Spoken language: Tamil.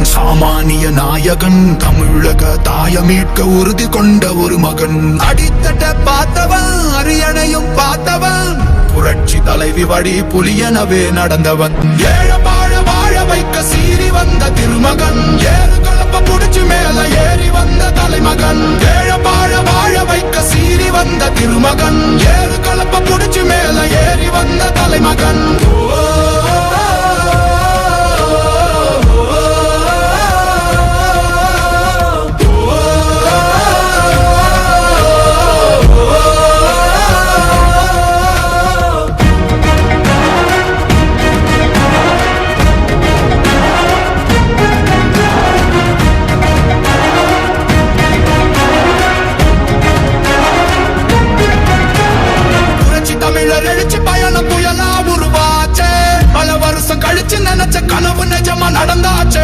சாமானிய நாயகன், தமிழக தாய மீட்க உறுதி கொண்ட ஒரு மகன். அடித்தட்ட பார்த்தவன், அரியணையும் பார்த்தவன், புரட்சி தலைவி வழி புலியனவே நடந்தவன். ஏழ வாழ வாழ வைக்க சீறி வந்த திருமகன், ஏறு கலப்ப புடிச்சு மேல ஏறி வந்த தலைமகன். ஏழ வாழ வாழ வைக்க சீறி வந்த திருமகன், ஏறு கலப்ப புடிச்சு மேல ஏறி வந்த தலைமகன். தமிழர் எழுச்சி பயணம் புயலா உருவாச்சே, பல வருஷம் கழிச்சு நினைச்ச கனவு நிஜமா நடந்தாச்சே.